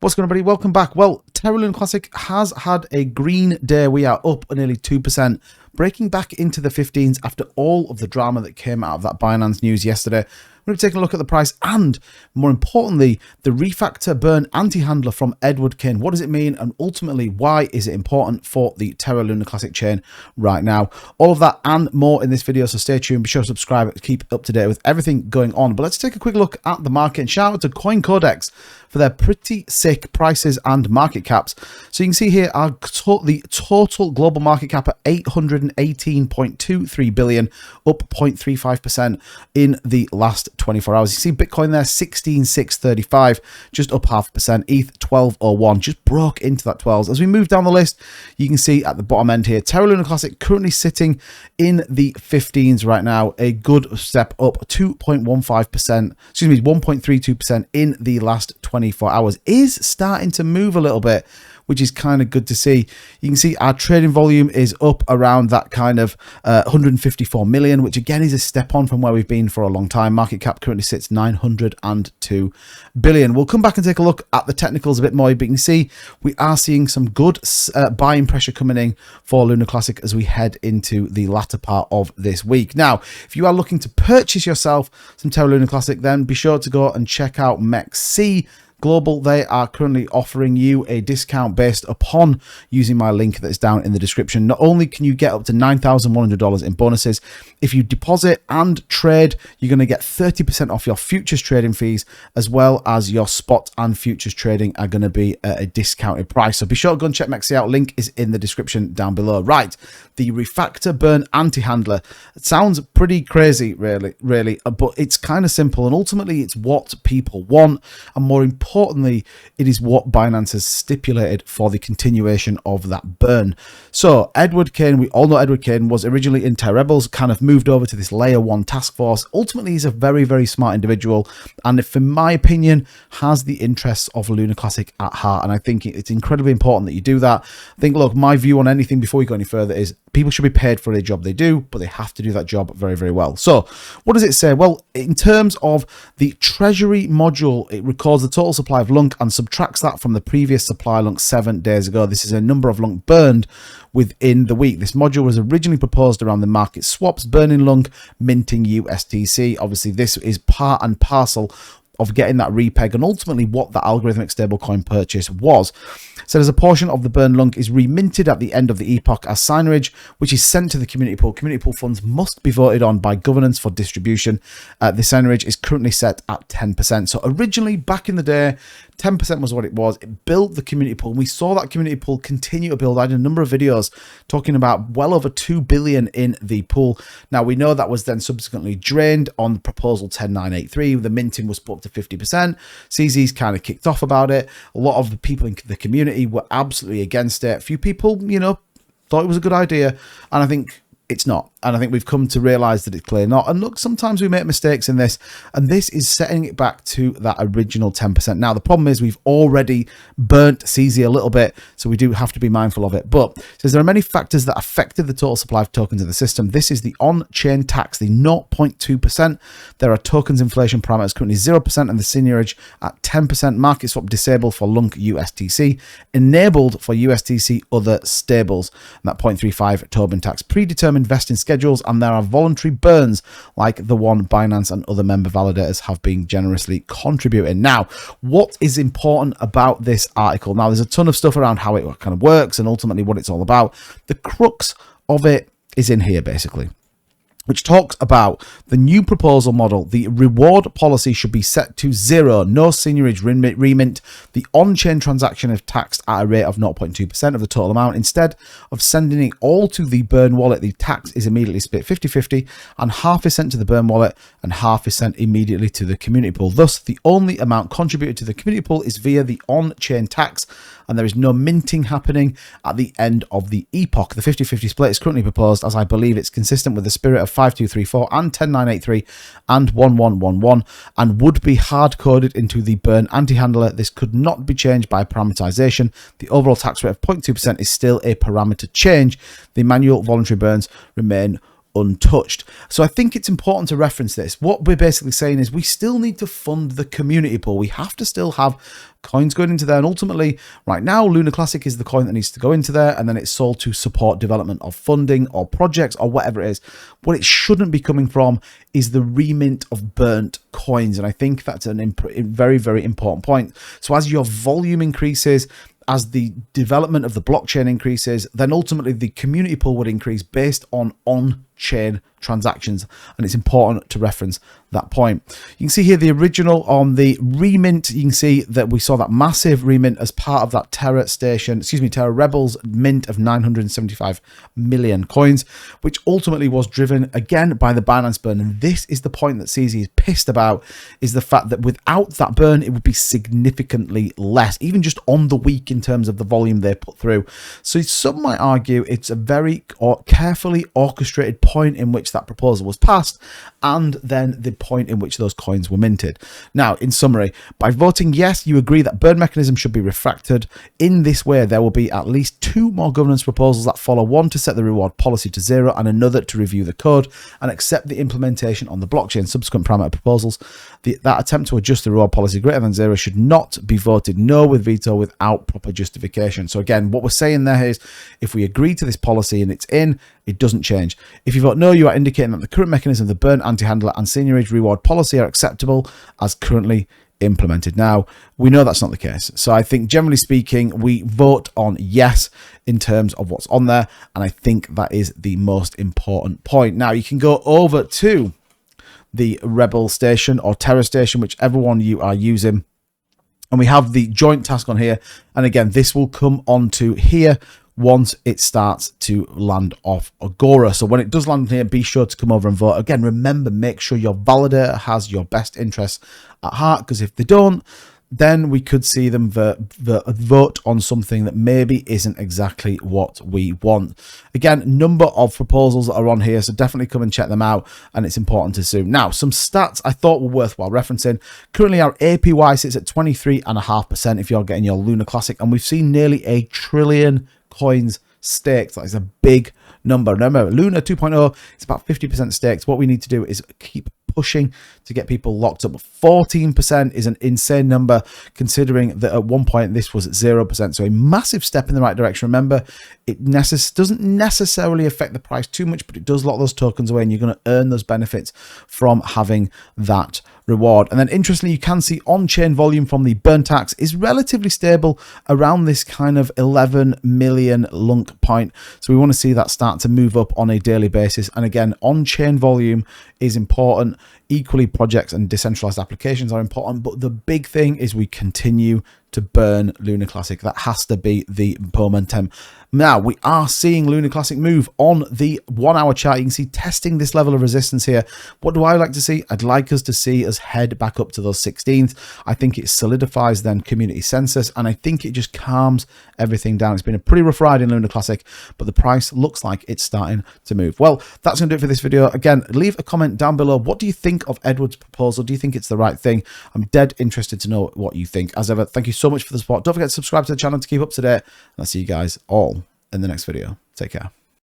What's going on, everybody? Welcome back. Well, Terra Classic has had a green day. We are up nearly 2%, breaking back into the 15s after all of the drama that came out of that Binance news yesterday. We're going to be taking a look at the price and, more importantly, the Refactor burn anti-handler from Edward Kane. What does it mean, and ultimately, why is it important for the Terra Classic chain right now? All of that and more in this video, so stay tuned. Be sure to subscribe to keep up to date with everything going on. But let's take a quick look at the market, and shout out to CoinCodex for their pretty sick prices and market caps. So you can see here the total global market cap at 818.23 billion, up 0.35% in the last 24 hours. You see Bitcoin there 16,635, just up 0.5%. ETH 1201, just broke into that 12s. As we move down the list, you can see at the bottom end here, Terra Classic currently sitting in the 15s right now, a good step up, 2.15%, excuse me, 1.32% in the last 24 hours. Is starting to move a little bit, which is kind of good to see. You can see our trading volume is up around that kind of 154 million, which again is a step on from where we've been for a long time. Market cap currently sits 902 billion. We'll come back and take a look at the technicals a bit more, but you can see we are seeing some good buying pressure coming in for Luna Classic as we head into the latter part of this week. Now, if you are looking to purchase yourself some Terra Luna Classic, then be sure to go and check out Mexc Global. They are currently offering you a discount based upon using my link that is down in the description. Not only can you get up to $9,100 in bonuses, if you deposit and trade, you're going to get 30% off your futures trading fees, as well as your spot and futures trading are going to be at a discounted price. So be sure to go and check Mexc out. Link is in the description down below. Right, the Refactor burn anti-handler. It sounds pretty crazy, really, but it's kind of simple, and ultimately it's what people want, and more importantly, it is what Binance has stipulated for the continuation of that burn. So Edward Kane, we all know Edward Kane was originally in Terra Rebels, kind of moved over to this layer 1 task force. Ultimately, he's a very, very smart individual, and if, in my opinion, has the interests of Luna Classic at heart. And I think it's incredibly important that you do that. I think, look, my view on anything before we go any further is people should be paid for the job they do, but they have to do that job very, very well. So what does it say? Well, in terms of the treasury module, it records the total supply of LUNC and subtracts that from the previous supply LUNC 7 days ago. This is a number of LUNC burned within the week. This module was originally proposed around the market swaps, burning LUNC, minting USDC. Obviously, this is part and parcel of getting that repeg and ultimately what the algorithmic stablecoin purchase was. So as a portion of the burn LUNC is reminted at the end of the epoch as signage, which is sent to the community pool. Community pool funds must be voted on by governance for distribution. The signage is currently set at 10%. So originally, back in the day, 10% was what it was. It built the community pool. We saw that community pool continue to build. I did a number of videos talking about well over 2 billion in the pool. Now, we know that was then subsequently drained on proposal 10983. The minting was put up to 50%. CZ's kind of kicked off about it. A lot of the people in the community were absolutely against it. A few people, thought it was a good idea, and I think it's not. And I think we've come to realize that it's clearly not. And look, sometimes we make mistakes in this, and this is setting it back to that original 10%. Now, the problem is we've already burnt CZ a little bit, so we do have to be mindful of it. But it says there are many factors that affected the total supply of tokens in the system. This is the on-chain tax, the 0.2%. There are tokens inflation parameters currently 0% and the seigniorage at 10%. Market swap disabled for LUNC USTC, enabled for USTC other stables. And that 0.35 Tobin tax, predetermined vesting schedules, and there are voluntary burns like the one Binance and other member validators have been generously contributing. Now, what is important about this article? Now, there's a ton of stuff around how it kind of works and ultimately what it's all about. The crux of it is in here, basically, which talks about the new proposal model. The reward policy should be set to 0, no seigniorage remint. The on-chain transaction is taxed at a rate of 0.2% of the total amount. Instead of sending it all to the burn wallet, the tax is immediately split 50-50, and half is sent to the burn wallet and half is sent immediately to the community pool. Thus, the only amount contributed to the community pool is via the on-chain tax, and there is no minting happening at the end of the epoch. The 50-50 split is currently proposed, as I believe it's consistent with the spirit of 5234 and 10983 and 1111, and would be hard-coded into the burn anti-handler. This could not be changed by parameterization. The overall tax rate of 0.2% is still a parameter change. The manual voluntary burns remain untouched. So I think it's important to reference this. What we're basically saying is we still need to fund the community pool. We have to still have coins going into there, and ultimately right now Luna Classic is the coin that needs to go into there, and then it's sold to support development of funding or projects or whatever it is. What it shouldn't be coming from is the remint of burnt coins, and I think that's a very, very important point. So as your volume increases, as the development of the blockchain increases, then ultimately the community pool would increase based on on-chain transactions, and it's important to reference that point. You can see here the original on the remint. You can see that we saw that massive remint as part of that Terra Rebels mint of 975 million coins, which ultimately was driven again by the Binance burn. And this is the point that CZ is pissed about, is the fact that without that burn, it would be significantly less, even just on the week in terms of the volume they put through. So some might argue it's a very carefully orchestrated point in which that proposal was passed, and then the point in which those coins were minted. Now, in summary, by voting yes, you agree that burn mechanism should be refactored. In this way, there will be at least 2 more governance proposals that follow: one to set the reward policy to 0 and another to review the code and accept the implementation on the blockchain. Subsequent parameter proposals, that attempt to adjust the reward policy greater than 0 should not be voted no with veto without proper justification. So again, what we're saying there is if we agree to this policy and it's in, it doesn't change. If you vote no, you are indicating that the current mechanism of the burn, anti-handler and seigniorage reward policy are acceptable as currently implemented. Now, we know that's not the case. So I think generally speaking, we vote on yes in terms of what's on there. And I think that is the most important point. Now, you can go over to the Rebel station or Terra station, whichever one you are using. And we have the joint task on here. And again, this will come onto here once it starts to land off Agora. So when it does land here, be sure to come over and vote. Again, remember, make sure your validator has your best interests at heart, because if they don't, then we could see them vote on something that maybe isn't exactly what we want. Again, number of proposals that are on here, so definitely come and check them out, and it's important to zoom. Now, some stats I thought were worthwhile referencing. Currently, our APY sits at 23.5% if you're getting your Luna Classic, and we've seen nearly 1 trillion coins staked. That is a big number. Remember, Luna 2.0, it's about 50% staked. What we need to do is keep pushing to get people locked up. 14% is an insane number, considering that at one point this was at 0%. So a massive step in the right direction. Remember, it doesn't necessarily affect the price too much, but it does lock those tokens away, and you're going to earn those benefits from having that reward. And then interestingly, you can see on-chain volume from the burn tax is relatively stable around this kind of 11 million lunk point. So we want to see that start to move up on a daily basis. And again, on-chain volume is important. Equally, projects and decentralized applications are important, but the big thing is we continue to burn Luna Classic. That has to be the momentum. Now, we are seeing Luna Classic move on the 1 hour chart. You can see testing this level of resistance here. What do I like to see? I'd like us to see us head back up to those 16th. I think it solidifies then community census, and I think it just calms everything down. It's been a pretty rough ride in Luna Classic, but the price looks like it's starting to move. Well, that's going to do it for this video. Again, leave a comment down below. What do you think of Edward's proposal? Do you think it's the right thing? I'm dead interested to know what you think. As ever, thank you so much for the support. Don't forget to subscribe to the channel to keep up to date, and I'll see you guys all in the next video. Take care.